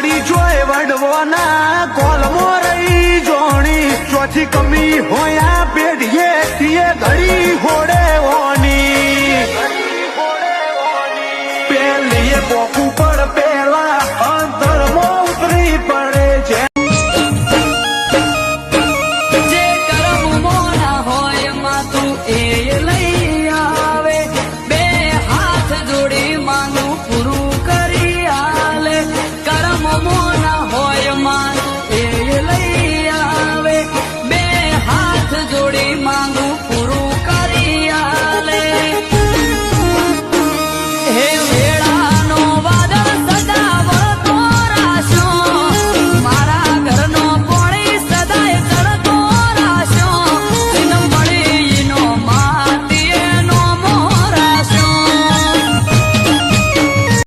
મારી જોય વડવાના કોલમો રહી જોણી ચોથી કમી હોયા પેઢીએ તીએ ઘડી હોડે હોની પેલીએ બોકું પડ પેલા